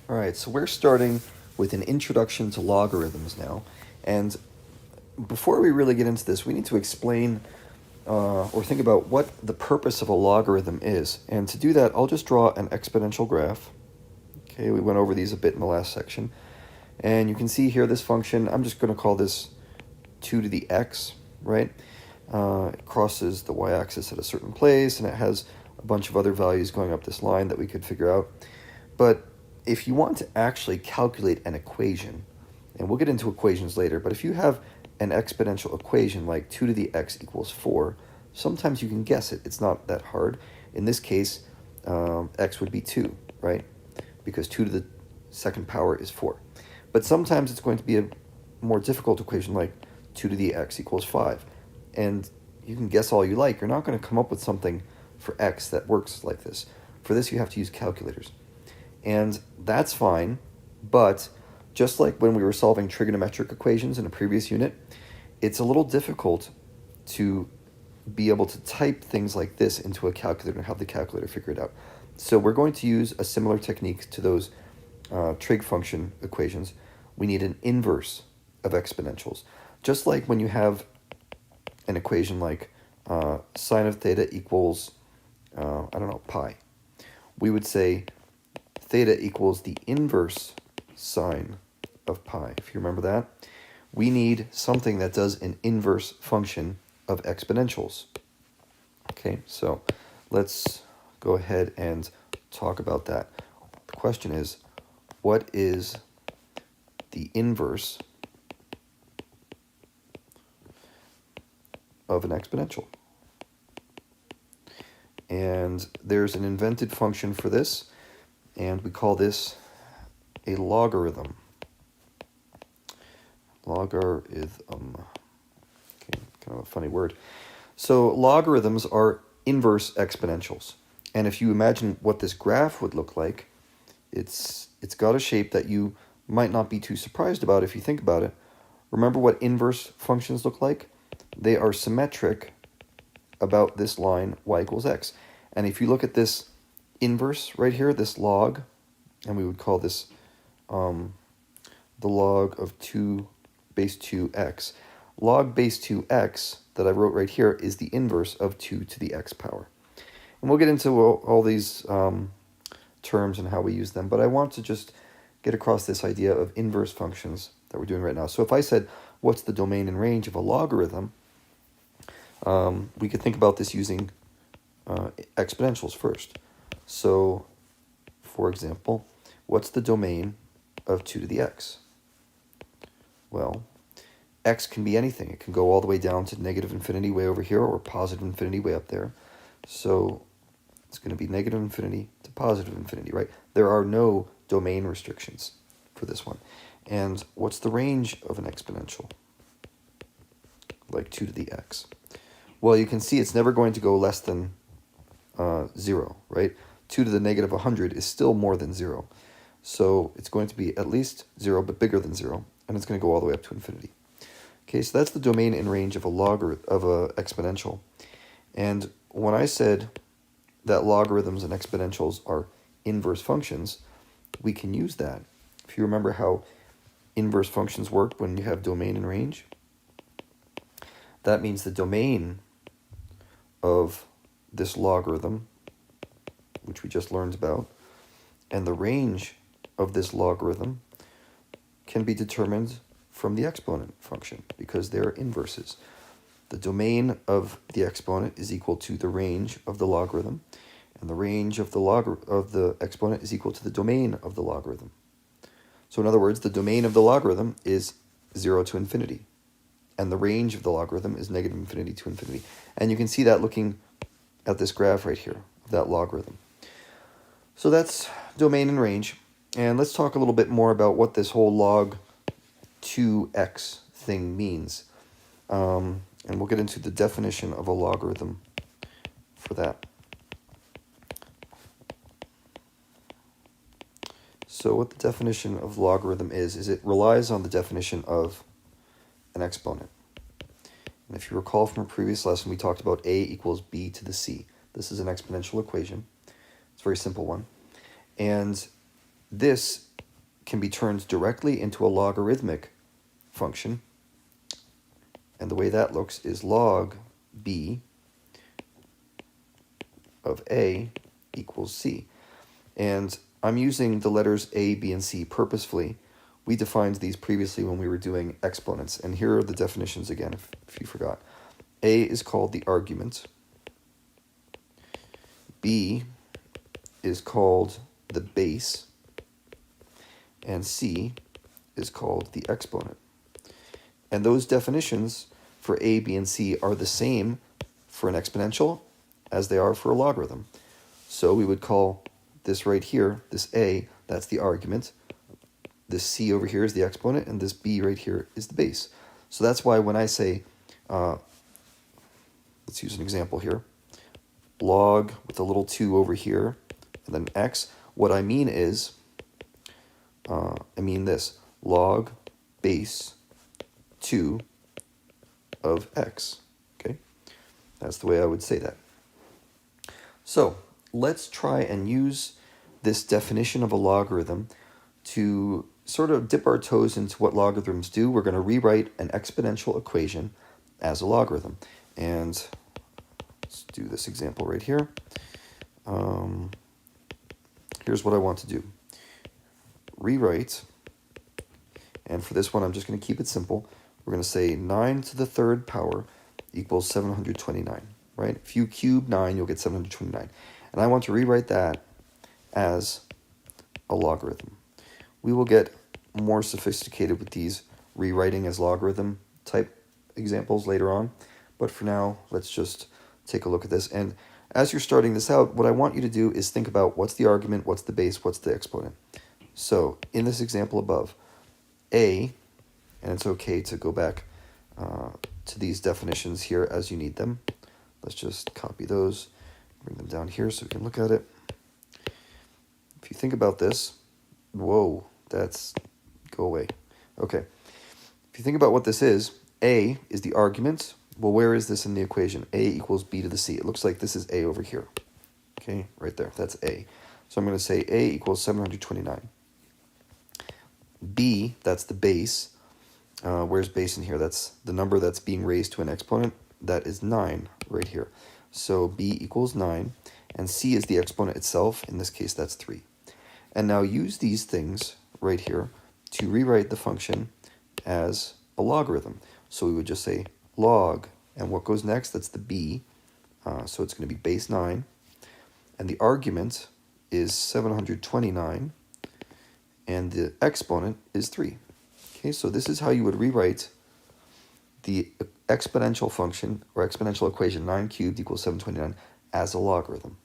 All right, so we're starting with an introduction to logarithms now. And before we really get into this, we need to explain or think about what the purpose of a logarithm is. And to do that, I'll just draw an exponential graph. Okay, we went over these a bit in the last section. And you can see here this function, I'm just going to call this 2 to the x, right? It crosses the y-axis at a certain place, and it has a bunch of other values going up this line that we could figure out. But if you want to actually calculate an equation, and we'll get into equations later, but if you have an exponential equation like 2 to the x equals 4, sometimes you can guess it. It's not that hard. In this case, x would be 2, right? Because 2 to the second power is 4. But sometimes it's going to be a more difficult equation like 2 to the x equals 5. And you can guess all you like. You're not going to come up with something for x that works like this. For this, you have to use calculators. And that's fine, but just like when we were solving trigonometric equations in a previous unit, it's a little difficult to be able to type things like this into a calculator and have the calculator figure it out. So we're going to use a similar technique to those trig function equations. We need an inverse of exponentials. Just like when you have an equation like sine of theta equals, pi. We would say theta equals the inverse sine of pi. If you remember that, we need something that does an inverse function of exponentials. Okay, so let's go ahead and talk about that. The question is, what is the inverse of an exponential? And there's an invented function for this, and we call this a logarithm. Logarithm. Okay, kind of a funny word. So logarithms are inverse exponentials. And if you imagine what this graph would look like, it's got a shape that you might not be too surprised about if you think about it. Remember what inverse functions look like? They are symmetric about this line, y equals x. And if you look at this inverse right here, this log, and we would call this the log of 2 base 2x. Log base 2x that I wrote right here is the inverse of 2 to the x power. And we'll get into all these terms and how we use them, but I want to just get across this idea of inverse functions that we're doing right now. So if I said, what's the domain and range of a logarithm, we could think about this using exponentials first. So, for example, what's the domain of 2 to the x? Well, x can be anything. It can go all the way down to negative infinity way over here or positive infinity way up there. So it's going to be negative infinity to positive infinity, right? There are no domain restrictions for this one. And what's the range of an exponential? Like 2 to the x. Well, you can see it's never going to go less than 0, right? 2 to the negative 100 is still more than 0. So it's going to be at least 0, but bigger than 0. And it's going to go all the way up to infinity. Okay, so that's the domain and range of a exponential. And when I said that logarithms and exponentials are inverse functions, we can use that. If you remember how inverse functions work when you have domain and range, that means the domain of this logarithm, which we just learned about, and the range of this logarithm can be determined from the exponent function because they're inverses. The domain of the exponent is equal to the range of the logarithm, and the range of the exponent is equal to the domain of the logarithm. So in other words, the domain of the logarithm is 0 to infinity, and the range of the logarithm is negative infinity to infinity. And you can see that looking at this graph right here of that logarithm. So that's domain and range. And let's talk a little bit more about what this whole log 2x thing means. And we'll get into the definition of a logarithm for that. So what the definition of logarithm is it relies on the definition of an exponent. And if you recall from a previous lesson, we talked about a equals b to the c. This is an exponential equation. It's a very simple one. And this can be turned directly into a logarithmic function. And the way that looks is log b of a equals c. And I'm using the letters a, b, and c purposefully. We defined these previously when we were doing exponents. And here are the definitions again, if you forgot. A is called the argument. B is called the base. And c is called the exponent. And those definitions for a, b, and c are the same for an exponential as they are for a logarithm. So we would call this right here, this a, that's the argument. This c over here is the exponent, and this b right here is the base. So that's why when I say, let's use an example here, log with a little 2 over here, and then x, what I mean is, I mean this, log base 2 of x, okay? That's the way I would say that. So let's try and use this definition of a logarithm to sort of dip our toes into what logarithms do. We're going to rewrite an exponential equation as a logarithm. And let's do this example right here. Here's what I want to do. Rewrite, and for this one I'm just going to keep it simple. We're going to say 9 to the third power equals 729, right? If you cube 9, you'll get 729. And I want to rewrite that as a logarithm. We will get more sophisticated with these rewriting as logarithm type examples later on. But for now, let's just take a look at this. And as you're starting this out, what I want you to do is think about what's the argument, what's the base, what's the exponent. So in this example above, a, and it's okay to go back to these definitions here as you need them. Let's just copy those, bring them down here so we can look at it. If you think about this, whoa, that's, go away. Okay, if you think about what this is, a is the argument. Well, where is this in the equation? A equals b to the c. It looks like this is a over here. Okay, right there, that's a. So I'm going to say a equals 729. B, that's the base. Where's base in here? That's the number that's being raised to an exponent. That is 9 right here. So b equals 9, and c is the exponent itself. In this case, that's 3. And now use these things right here to rewrite the function as a logarithm. So we would just say log, and what goes next? That's the b. So it's going to be base 9. And the argument is 729. And the exponent is 3. Okay, so this is how you would rewrite the exponential function or exponential equation 9 cubed equals 729 as a logarithm.